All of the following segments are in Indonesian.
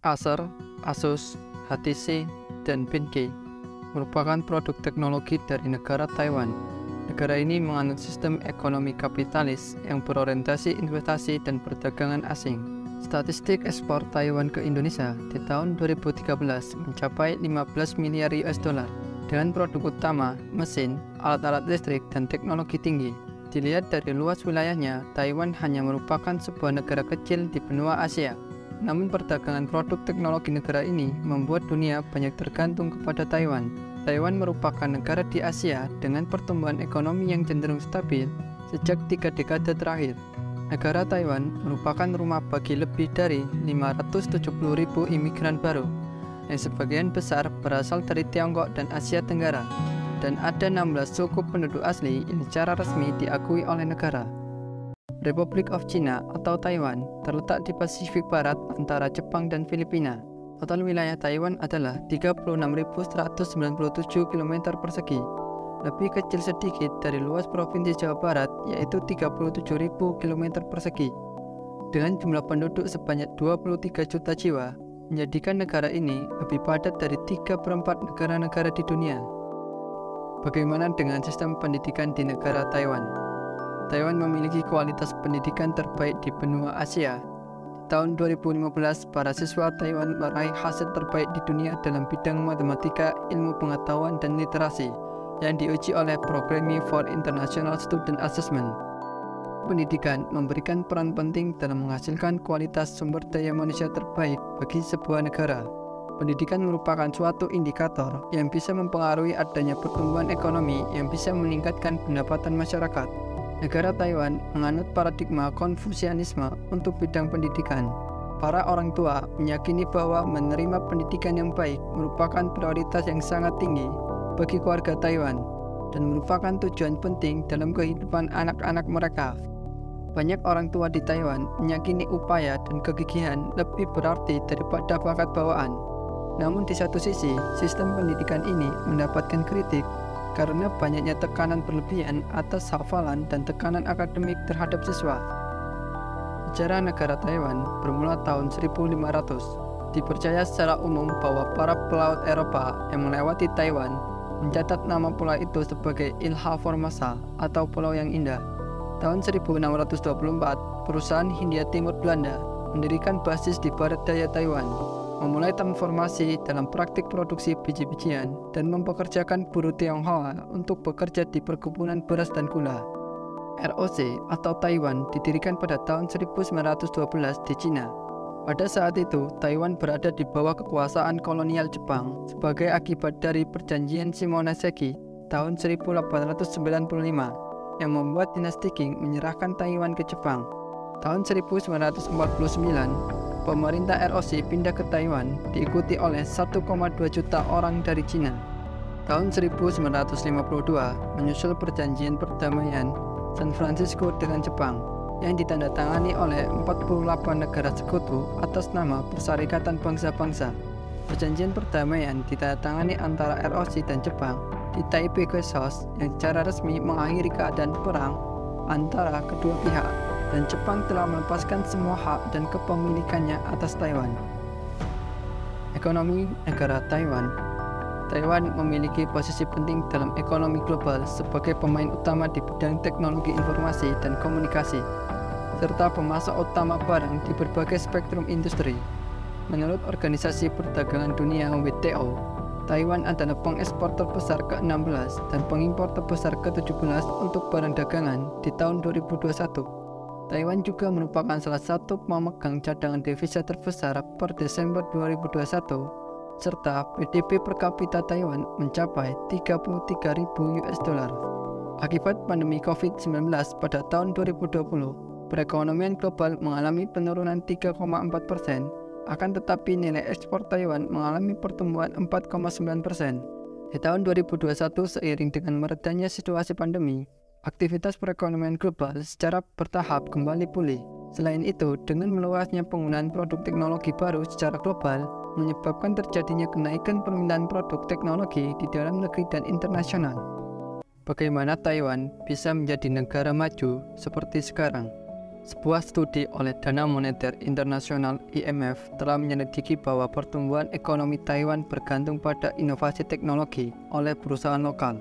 Acer, Asus, HTC, dan Benqi merupakan produk teknologi dari negara Taiwan. Negara ini menganut sistem ekonomi kapitalis yang berorientasi investasi dan perdagangan asing. Statistik ekspor Taiwan ke Indonesia di tahun 2013 mencapai 15 miliar US dollar dengan produk utama, mesin, alat-alat listrik, dan teknologi tinggi. Dilihat dari luas wilayahnya, Taiwan hanya merupakan sebuah negara kecil di benua Asia. Namun perdagangan produk teknologi negara ini membuat dunia banyak tergantung kepada Taiwan. Taiwan merupakan negara di Asia dengan pertumbuhan ekonomi yang cenderung stabil sejak 3 dekade terakhir. Negara Taiwan merupakan rumah bagi lebih dari 570.000 imigran baru, yang sebagian besar berasal dari Tiongkok dan Asia Tenggara, dan ada 16 suku penduduk asli yang secara resmi diakui oleh negara. Republic of China atau Taiwan terletak di Pasifik Barat antara Jepang dan Filipina. Total wilayah Taiwan adalah 36.197 km persegi, lebih kecil sedikit dari luas Provinsi Jawa Barat yaitu 37.000 km persegi. Dengan jumlah penduduk sebanyak 23 juta jiwa, menjadikan negara ini lebih padat dari 3/4 negara-negara di dunia. Bagaimana dengan sistem pendidikan di negara Taiwan? Taiwan memiliki kualitas pendidikan terbaik di benua Asia. Di tahun 2015, para siswa Taiwan meraih hasil terbaik di dunia dalam bidang matematika, ilmu pengetahuan, dan literasi yang diuji oleh Programme for International Student Assessment. Pendidikan memberikan peran penting dalam menghasilkan kualitas sumber daya manusia terbaik bagi sebuah negara. Pendidikan merupakan suatu indikator yang bisa mempengaruhi adanya pertumbuhan ekonomi yang bisa meningkatkan pendapatan masyarakat. Negara Taiwan menganut paradigma Konfusianisme untuk bidang pendidikan. Para orang tua meyakini bahwa menerima pendidikan yang baik merupakan prioritas yang sangat tinggi bagi keluarga Taiwan dan merupakan tujuan penting dalam kehidupan anak-anak mereka. Banyak orang tua di Taiwan meyakini upaya dan kegigihan lebih berarti daripada bakat bawaan. Namun di satu sisi, sistem pendidikan ini mendapatkan kritik karena banyaknya tekanan berlebihan atas hafalan dan tekanan akademik terhadap siswa. Sejarah negara Taiwan bermula tahun 1500. Dipercaya secara umum bahwa para pelaut Eropa yang melewati Taiwan mencatat nama pulau itu sebagai Ilha Formosa atau Pulau yang Indah. Tahun 1624, perusahaan Hindia Timur Belanda mendirikan basis di barat daya Taiwan, memulai transformasi dalam praktik produksi biji-bijian dan mempekerjakan buruh Tionghoa untuk bekerja di perkebunan beras dan gula. ROC atau Taiwan didirikan pada tahun 1912 di Cina. Pada saat itu, Taiwan berada di bawah kekuasaan kolonial Jepang sebagai akibat dari perjanjian Shimonoseki tahun 1895 yang membuat dinasti Qing menyerahkan Taiwan ke Jepang. Tahun 1949, pemerintah ROC pindah ke Taiwan diikuti oleh 1,2 juta orang dari Cina. Tahun 1952 menyusul perjanjian perdamaian San Francisco dengan Jepang yang ditandatangani oleh 48 negara sekutu atas nama Perserikatan Bangsa-Bangsa. Perjanjian perdamaian ditandatangani antara ROC dan Jepang di Taipei Guest House yang secara resmi mengakhiri keadaan perang antara kedua pihak, dan Jepang telah melepaskan semua hak dan kepemilikannya atas Taiwan. Ekonomi negara Taiwan. Taiwan memiliki posisi penting dalam ekonomi global sebagai pemain utama di bidang teknologi informasi dan komunikasi, serta pemasok utama barang di berbagai spektrum industri. Menurut Organisasi Perdagangan Dunia WTO, Taiwan adalah pengekspor terbesar ke-16 dan pengimpor terbesar ke-17 untuk barang dagangan di tahun 2021. Taiwan juga merupakan salah satu pemegang cadangan devisa terbesar per Desember 2021, serta PDB per kapita Taiwan mencapai 33.000 US dollar. Akibat pandemi COVID-19 pada tahun 2020, perekonomian global mengalami penurunan 3,4%, akan tetapi nilai ekspor Taiwan mengalami pertumbuhan 4,9%. Di tahun 2021, seiring dengan meredanya situasi pandemi, aktivitas perekonomian global secara bertahap kembali pulih. Selain itu, dengan meluasnya penggunaan produk teknologi baru secara global, menyebabkan terjadinya kenaikan permintaan produk teknologi di dalam negeri dan internasional. Bagaimana Taiwan bisa menjadi negara maju seperti sekarang? Sebuah studi oleh Dana Moneter Internasional (IMF) telah menyelidiki bahwa pertumbuhan ekonomi Taiwan bergantung pada inovasi teknologi oleh perusahaan lokal.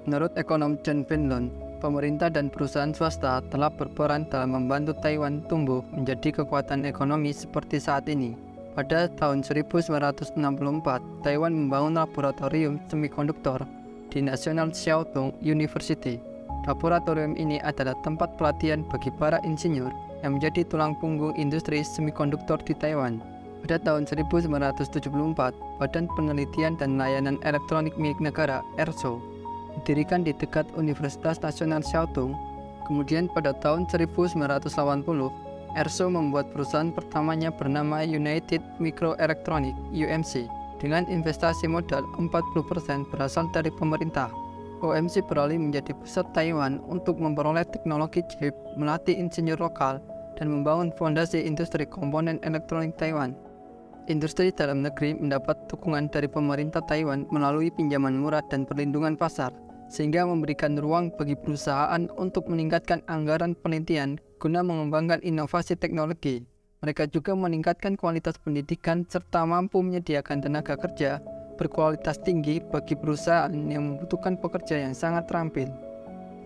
Menurut ekonom Chen Finlon, pemerintah dan perusahaan swasta telah berperan dalam membantu Taiwan tumbuh menjadi kekuatan ekonomi seperti saat ini. Pada tahun 1964, Taiwan membangun laboratorium semikonduktor di National Chiao Tung University. Laboratorium ini adalah tempat pelatihan bagi para insinyur yang menjadi tulang punggung industri semikonduktor di Taiwan. Pada tahun 1974, Badan Penelitian dan Layanan Elektronik milik negara (ERSO) didirikan di dekat Universitas Nasional Chiao Tung. Kemudian pada tahun 1980, ERSO membuat perusahaan pertamanya bernama United Microelectronics (UMC) dengan investasi modal 40% berasal dari pemerintah. UMC beralih menjadi pusat Taiwan untuk memperoleh teknologi chip, melatih insinyur lokal, dan membangun fondasi industri komponen elektronik Taiwan. Industri dalam negeri mendapat dukungan dari pemerintah Taiwan melalui pinjaman murah dan perlindungan pasar, sehingga memberikan ruang bagi perusahaan untuk meningkatkan anggaran penelitian guna mengembangkan inovasi teknologi. Mereka juga meningkatkan kualitas pendidikan serta mampu menyediakan tenaga kerja berkualitas tinggi bagi perusahaan yang membutuhkan pekerja yang sangat terampil.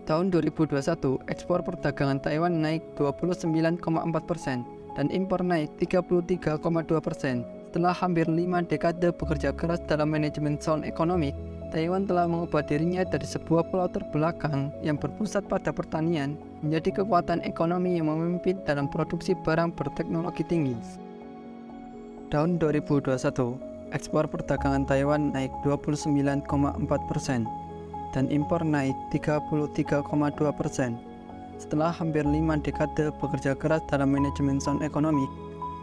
Tahun 2021, ekspor perdagangan Taiwan naik 29,4% dan impor naik 33,2%. Setelah hampir 5 dekade bekerja keras dalam manajemen sound ekonomi, Taiwan telah mengubah dirinya dari sebuah pulau terbelakang yang berpusat pada pertanian menjadi kekuatan ekonomi yang memimpin dalam produksi barang berteknologi tinggi. Tahun 2021, ekspor perdagangan Taiwan naik 29,4% dan impor naik 33,2%. Setelah hampir 5 dekade bekerja keras dalam manajemen sound ekonomi,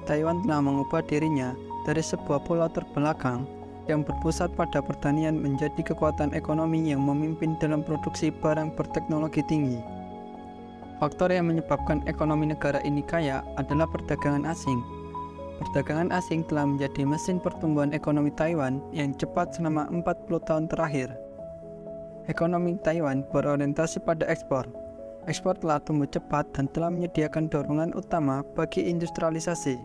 Taiwan telah mengubah dirinya dari sebuah pulau terbelakang yang berpusat pada pertanian menjadi kekuatan ekonomi yang memimpin dalam produksi barang berteknologi tinggi. Faktor yang menyebabkan ekonomi negara ini kaya adalah perdagangan asing. Perdagangan asing telah menjadi mesin pertumbuhan ekonomi Taiwan yang cepat selama 40 tahun terakhir. Ekonomi Taiwan berorientasi pada ekspor. Ekspor telah tumbuh cepat dan telah menyediakan dorongan utama bagi industrialisasi.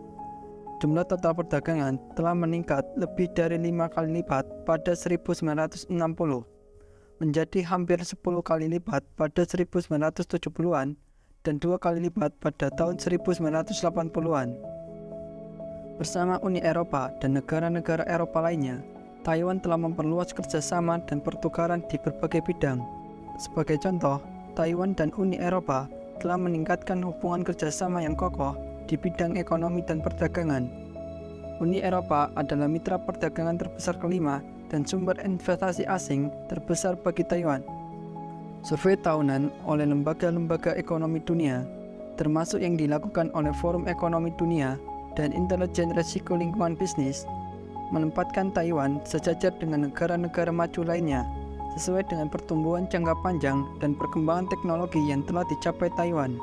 Jumlah total perdagangan telah meningkat lebih dari 5 kali lipat pada 1960, menjadi hampir 10 kali lipat pada 1970-an dan 2 kali lipat pada tahun 1980-an. Bersama Uni Eropa dan negara-negara Eropa lainnya, Taiwan telah memperluas kerjasama dan pertukaran di berbagai bidang. Sebagai contoh, Taiwan dan Uni Eropa telah meningkatkan hubungan kerjasama yang kokoh di bidang ekonomi dan perdagangan. Uni Eropa adalah mitra perdagangan terbesar kelima dan sumber investasi asing terbesar bagi Taiwan. Survei tahunan oleh lembaga-lembaga ekonomi dunia, termasuk yang dilakukan oleh Forum Ekonomi Dunia dan Intelijen Risiko Lingkungan Bisnis, menempatkan Taiwan sejajar dengan negara-negara maju lainnya sesuai dengan pertumbuhan jangka panjang dan perkembangan teknologi yang telah dicapai Taiwan.